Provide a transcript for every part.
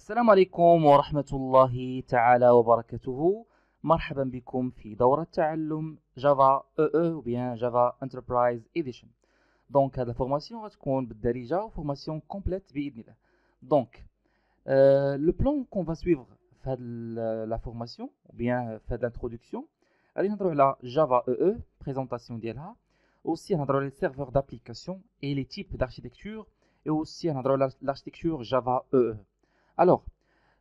السلام عليكم ورحمة الله تعالى وبركاته. مرحبا بكم في دورة تعلم جافا او bien جافا Enterprise Edition. دونك هذه الفورماسيون غتكون بالدارجة وفورماسيون كومبليت بإذن الله. دونك لو بلان كون فا سويفغ في هذه لا فورماسيون ou bien في هذه الانترودكسيون غادي نهضروا على جافا او بريزونطاسيون ديالها، aussi نهضروا على les serveurs d'application et les types d'architecture, et aussi نهضروا على l'architecture Java EE. Alors,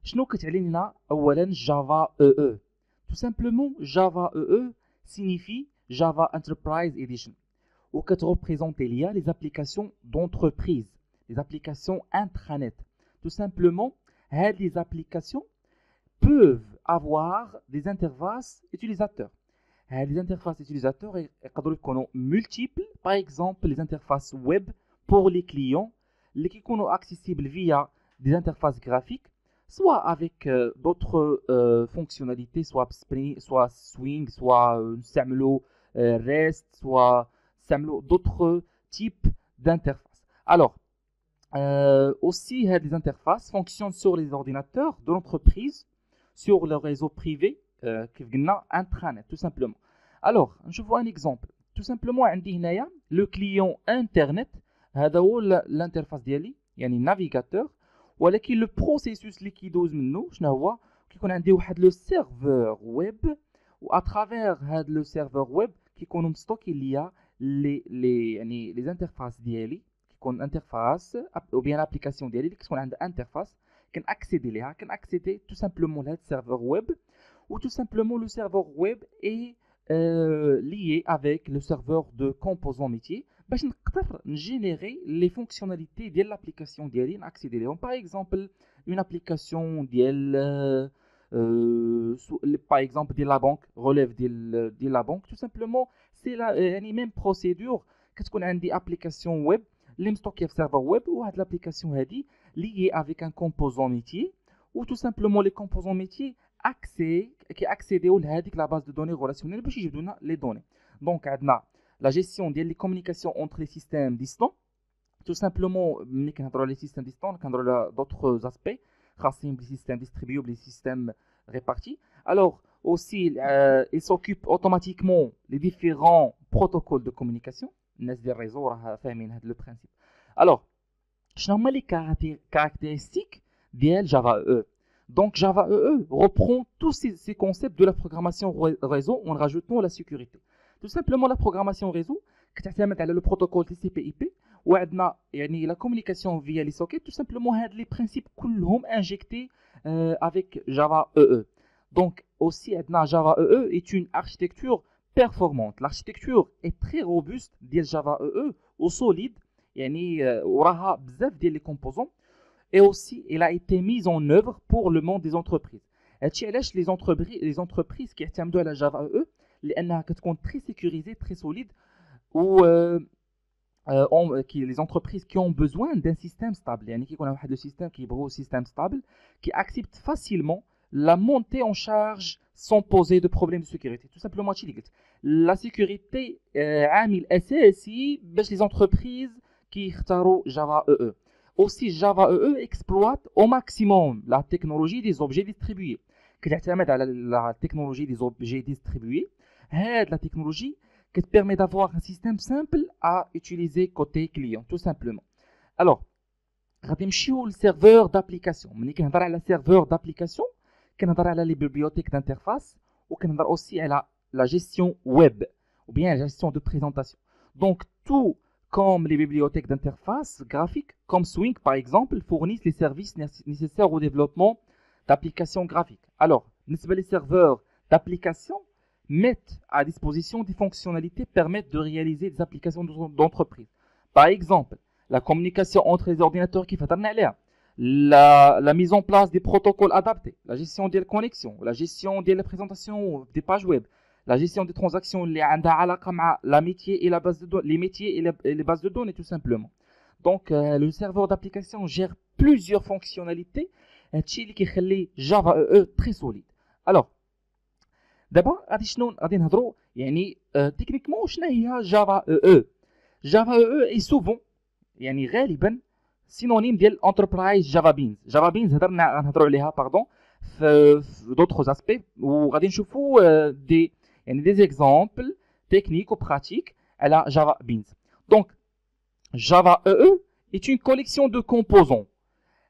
شنو كتعني لنا اولا Java EE? Tout simplement, Java EE signifie Java Enterprise Edition, où représente les applications d'entreprise, les applications intranet. Tout simplement, les applications peuvent avoir des interfaces utilisateurs. Les interfaces utilisateurs sont multiples. Par exemple, les interfaces web pour les clients, qui sont accessibles via des interfaces graphiques, soit avec d'autres fonctionnalités, soit Spring, soit Swing, soit REST, soit d'autres types d'interfaces. Alors, aussi, les interfaces fonctionnent sur les ordinateurs de l'entreprise, sur le réseau privé, intranet, tout simplement. Alors, je vois un exemple. Tout simplement, le client internet, l'interface ديالي, يعني navigateur, ولكن le processus اللي كيدوز منه شنو هو؟ كيكون عندي واحد لو سيرفور ويب، و à travers هذا لو سيرفور ويب كيكونوا مستوكي ليا يعني لي انترفاس ديالي، كيكون انترفاس او بيان ابليكاسيون ديالي اللي كتكون عندها انترفاس كنأكسيدي ليها، كنأكسيدي تو سامبلومون لهذا السيرفور ويب، و تو سامبلومون لو سيرفور ويب اي lié avec le serveur de composants métier باش نقدر نجينيري لي فونكسيوناليتي ديال لابليكاسيون ديالي ناكسيدي ليهم. باغ اكزومبل اون ابليكاسيون ديال باغ اكزومبل ديال لا بانك، ريليف ديال لا بانك، تو سامبلومون سي يعني ميم بروسيدور. كتكون عندي ابليكاسيون ويب اللي مستوكيه في سيرفر ويب، وهاد لابليكاسيون هادي lié avec un composant métier، ou tout simplement les composants métiers qui accédent à la base de données relationnelle باش يجيبوا لنا les données. Donc عندنا la gestion des communications entre les systèmes distants. Tout simplement, ملي كنهضروا على les systèmes distants كنهضروا على d'autres aspects خاصين بلي systèmes distribués ou les systèmes répartis. Alors aussi il s'occupe automatiquement les différents protocoles de communication. الناس ديال الريزو راه فاهمين هذا لو برينسيپ. Alors شنو هما les caractéristiques ديال Java EE? Donc Java EE reprend tous ces concepts de la programmation réseau en rajoutant la sécurité. Tout simplement, la programmation réseau كتعتمد على le protocole TCP/IP، وعندنا يعني la communication via les sockets. Tout simplement, هاد les principes كلهم injectés avec Java EE. Donc aussi عندنا Java EE est une architecture performante. L'architecture est très robuste ديال Java EE au solide، يعني وراها بزاف ديال les composants. Et aussi, elle a été mise en œuvre pour le monde des entreprises. Les entreprises qui اعتمدوا على Java EE لأنها كتكون très sécurisée, très solide, ou les entreprises qui ont besoin d'un système stable. يعني كيكون واحد le système qui est système stable, qui accepte facilement la montée en charge sans poser de problème de sécurité. Tout simplement, la sécurité عامل أساسي باش les entreprises qui اختاروا Java EE. Aussi, Java EE exploite au maximum la technologie des objets distribués. كتعتمد على la technologie des objets distribués. La technologie qui permet d'avoir un système simple à utiliser côté client, tout simplement. Alors, غادي نمشيو للسيرفور d'application. ملي كنهضر على serveur d'application كنهضر على les bibliothèques d'interface، وكنهضر aussi على la gestion web ou bien la gestion de présentation. Donc tout comme les bibliothèques d'interface graphique, comme Swing par exemple, fournissent les services nécessaires au développement d'applications graphiques. Alors, les serveurs d'application mettent à disposition des fonctionnalités permettent de réaliser des applications d'entreprise. Par exemple, la communication entre les ordinateurs qui fait la mise en place des protocoles adaptés, la gestion des connexions, la gestion des présentations des pages web, la gestion des transactions اللي عندها علاقة مع la métier et la base de données, les métiers et les bases de données, tout simplement. Donc le serveur d'application gère plusieurs fonctionnalités هادشي اللي كيخلي Java EE très solide. Alors دابا غادي نهضروا يعني تكنيكمون شنو هي Java EE. Java EE est souvent يعني غالبا synonyme ديال enterprise Java Beans. Java Beans غنهضروا عليها pardon في d'autres aspects وغادي نشوفوا des exemples techniques ou pratiques à la Java Beans. Donc Java EE est une collection de composants.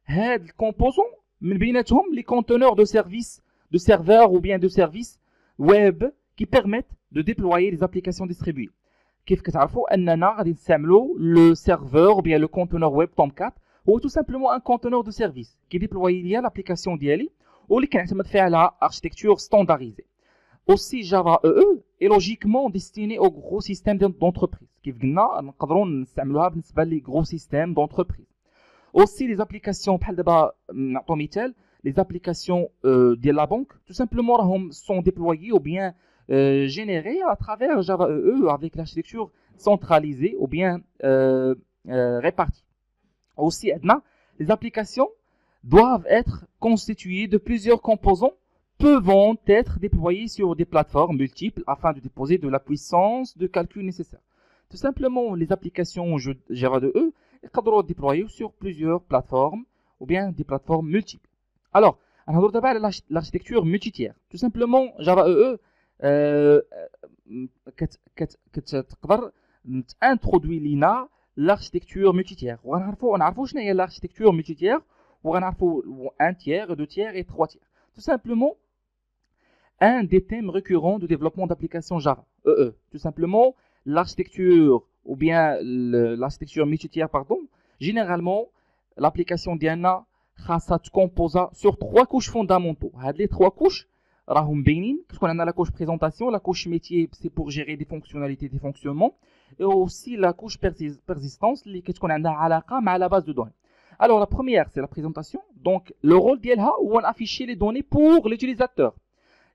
هاد الكومبوزون من بيناتهم les conteneurs de services de serveurs ou bien de services web qui permettent de déployer les applications distribuées. كيف كتعرفوا اننا غادي نستعملوا le serveur ou bien le conteneur web Tomcat هو tout simplement un conteneur de service qui déploie ليا l'application ديالي واللي كنعتمد فيها على architecture standardisée. Aussi Java EE est logiquement destiné aux gros systèmes d'entreprise. كيف قلنا نقدروا نستعملوها بالنسبه لي gros systèmes d'entreprise. Aussi les applications بحال دابا نعطوا مثال les applications de la banque tout simplement sont déployées ou bien générées à travers Java EE avec l'architecture centralisée ou bien répartie. Aussi les applications doivent être constituées de plusieurs composants pouvant être déployés sur des plateformes multiples afin de déposer de la puissance de calcul nécessaire. Tout simplement les applications Java EE يقدروا déployer sur plusieurs plateformes ou bien des plateformes multiples. Alors, on va parler de l'architecture multitiers. Tout simplement, Java EE تقدر introduire لنا l'architecture multitiers. ونعرفوا شنو هي l'architecture multitiers وغنعرفوا un tiers, deux tiers et trois tiers. Tout simplement, un des thèmes récurrents de développement d'applications Java EE. Tout simplement, l'architecture ou bien l'architecture multitiers, pardon, généralement, l'application Diana se compose sur trois couches fondamentaux. Les trois couches, on a la couche présentation, la couche métier, c'est pour gérer des fonctionnalités, des fonctionnements, et aussi la couche persistance, qui a la base de données. Alors, la première, c'est la présentation. Donc, le rôle d'Elha, où on affiche les données pour l'utilisateur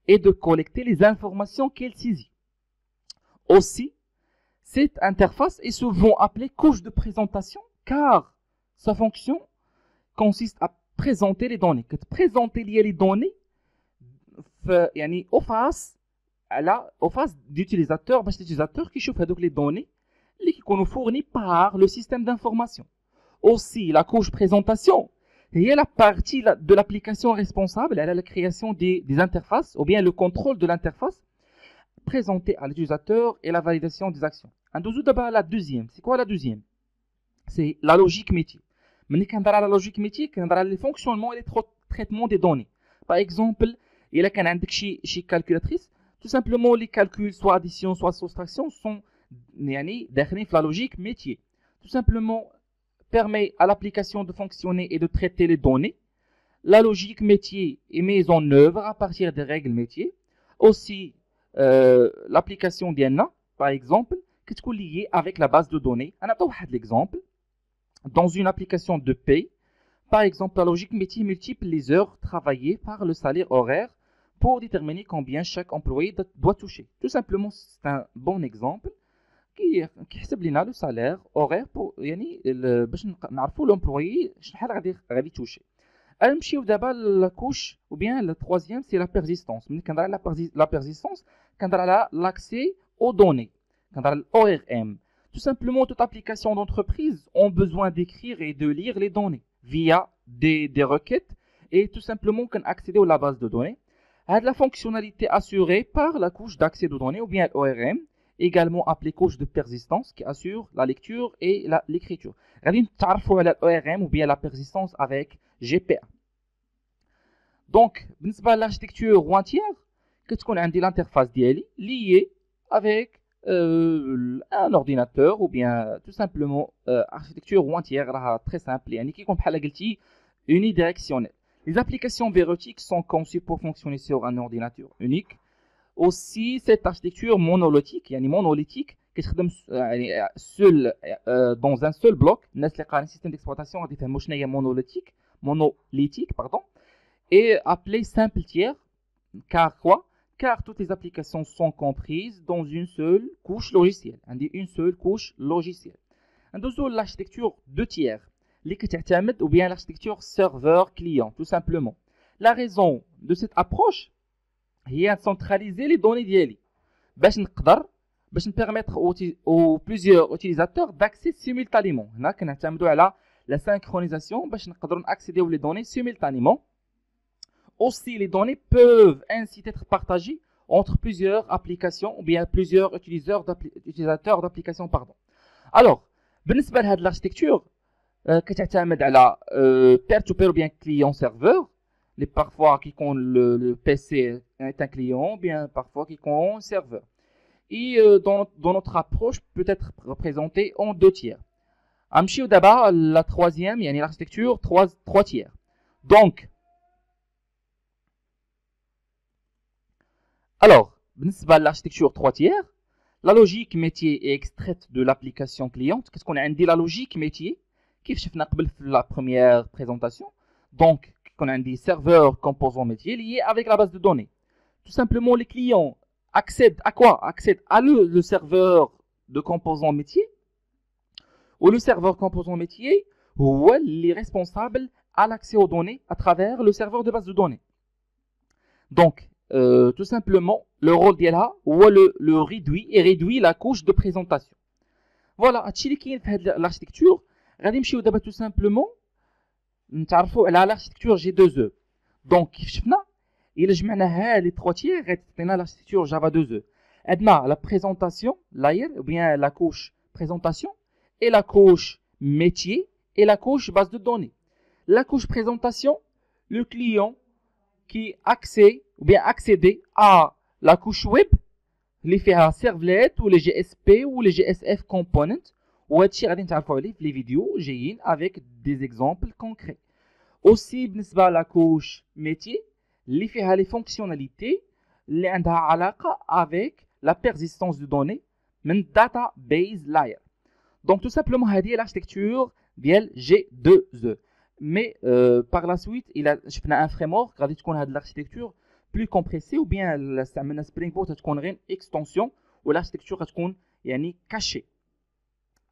et de collecter les informations qu'elle saisit. Aussi, cette interface est souvent appelée couche de présentation car sa fonction consiste à présenter les données. Présenter les données au face d'utilisateur, l'utilisateur qui chauffe les données qui sont fournies par le système d'information. Aussi, la couche présentation est la partie de l'application responsable à la création des interfaces ou bien le contrôle de l'interface présentée à l'utilisateur et la validation des actions. D'abord la deuxième. C'est quoi la deuxième? C'est la logique métier. Mais quand on a la logique métier, on a le fonctionnement et le traitement des données. Par exemple, il y a chez calculatrice, tout simplement les calculs, soit addition, soit soustraction, sont dans la logique métier. Tout simplement, permet à l'application de fonctionner et de traiter les données. La logique métier est mise en œuvre à partir des règles métiers. Aussi, l'application d'IANA, par exemple, qui est liée avec la base de données. On a un exemple. Dans une application de paie, par exemple, la logique métier multiplie les heures travaillées par le salaire horaire pour déterminer combien chaque employé doit toucher. Tout simplement, c'est un bon exemple qui يحسب لنا le salaire horaire pour باش نعرفوا l'employé شحال غادي toucher. نمشيو دابا la couche ou bien le troisième c'est la persistance. ملي كنهضر على la persistance كنهضر على l'accès aux données. كنهضر على ORM. Tout simplement, toute application d'entreprise ont besoin d'écrire et de lire les données via des requêtes et tout simplement accéder à la base de données. La fonctionnalité assurée par la couche d'accès de données ou bien l'ORM, également appelée couche de persistance qui assure la lecture et l'écriture. غادي نتعرفوا على l'ORM ou bien la persistance avec GPA. Donc, بالنسبة l'architecture entière, كتكون عندي l'interface ديالي liée avec un ordinateur ou bien tout simplement architecture entière très simple يعني كيكون بحال قلتي unidirectionnel. Les applications bureautiques sont conçues pour fonctionner sur un ordinateur unique. Aussi cette architecture monolithique يعني monolithique كتخدم seul dans un seul bloc. الناس اللي قارين système d'exploitation غادي يفهموا شنو هي monolithique pardon et appelé simple tiers car quoi? Car toutes les applications sont comprises dans une seule couche logicielle. Une seule couche logicielle. L'architecture de tiers, ou bien l'architecture serveur-client, tout simplement. La raison de cette approche est de centraliser les données d'IELI. Pour permettre aux plusieurs utilisateurs d'accès simultanément. On a la la synchronisation باش نقدروا accéder aux données simultanément. Aussi, les données peuvent ainsi être partagées entre plusieurs applications ou bien plusieurs utilisateurs d'applications. Alors, بالنسبة لهاد l'architecture كتعتمد على pair to pair ou bien client serveur. Les parfois qui ont le PC est un client, bien parfois qui ont un serveur. Et dans notre approche peut être représentée en deux tiers. Amchi d'abord la troisième, il y a une architecture trois tiers. Donc, alors, بالنسبة l'architecture 3 tiers, la logique métier est extraite de l'application cliente. Qu'est-ce qu'on a dit la logique métier? Qui شفنا قبل في la première présentation. Donc, qu'on a dit serveur composant métier lié avec la base de données. Tout simplement, les clients accèdent à quoi? Accèdent à le serveur de composant métier. Ou le serveur composant métier, ou les responsables à l'accès aux données à travers le serveur de base de données. Donc, tout simplement, le rôle d'ILA ou le réduit la couche de présentation. Voilà, l'architecture, غادي d'abord tout simplement نتعرفوا على l'architecture G2E. Donc, كيف شفنا إلا جمعناها les trois tiers غتعطينا l'architecture Java 2E. عندنا la présentation layer ou bien la couche présentation et la couche métier et la couche base de données. La couche présentation, le client qui accéder à la couche web, les faire servlet ou les GSP ou les GSF components, ou les vidéos avec des exemples concrets. Aussi, بالنسبة à la couche métier, les faire les fonctionnalités اللي عندها علاقة avec la persistance de données من database layer. Donc tout simplement, هذه l'architecture ديال G2E. Mais par la suite, il a un framework غادي تكون هذه l'architecture plus compressée ou bien استعملنا Spring Boot تكون غير extension ou l'architecture غتكون يعني cachée.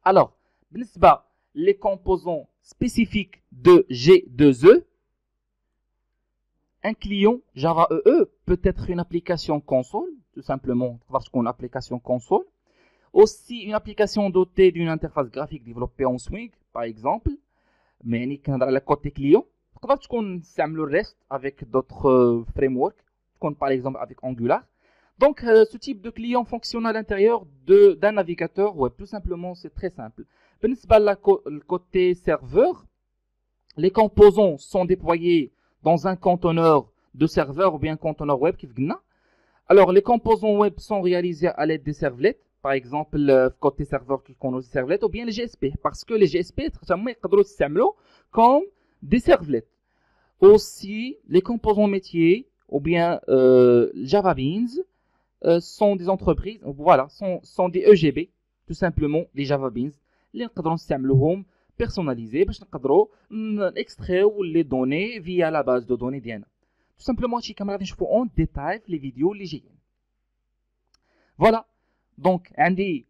Alors, بالنسبة les composants spécifiques de G2E, un client Java EE peut être une application console, tout simplement parce qu'on a une application console. Aussi une application dotée d'une interface graphique développée en Swing, par exemple. Mais le côté client, on le reste avec d'autres frameworks, comme par exemple avec Angular. Donc, ce type de client fonctionne à l'intérieur d'un navigateur web. Tout simplement, c'est très simple. Le côté serveur, les composants sont déployés dans un conteneur de serveur ou bien conteneur web. Alors, les composants web sont réalisés à l'aide des servlets. Par exemple, côté serveur qui connaît les servlets ou bien les GSP. Parce que les GSP, comme des servlets. Aussi, les composants métiers ou bien Java Beans sont des entreprises, voilà, sont des EGB, tout simplement des Java Beans. Les نقدروا personnalisés باش نقدروا extraire les données via la base de données ديالنا. Tout simplement, je vais vous en détail les vidéos اللي جايين. Voilà. Donc,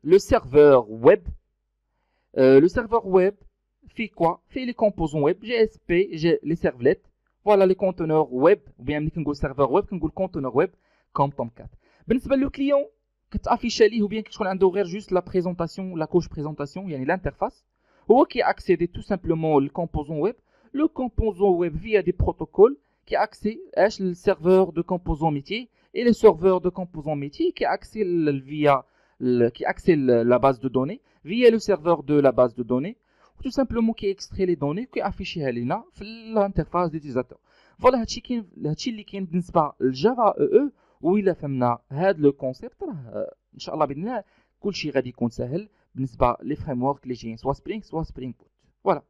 le serveur web. Le serveur web fait quoi? Fait les composants web, GSP, les servlets. Voilà les conteneurs web, ou bien le serveur web, le conteneur web, comme Tomcat. بالنسبة le client, كتافيش عليه ou bien كتكون عنده غير juste la présentation, la couche présentation, يعني l'interface. هو qui accède tout simplement le composant web. Le composant web via des protocoles qui accède le serveur de composant métier et le serveur de composant métier qui accède via la base de données via le serveur de la base de données, ou tout simplement qui extrait les données qui affiche l'interface d'utilisateur. Voilà هادشي اللي كاين بالنسبه للجافا EE. وإلا فهمنا هذا لو كونسيبت راه ان شاء الله باذن الله كلشي غادي يكون سهل بالنسبه لي فريم ورك اللي جايين سوا سبرينغ سوا سبرينغ بوت. فوالا.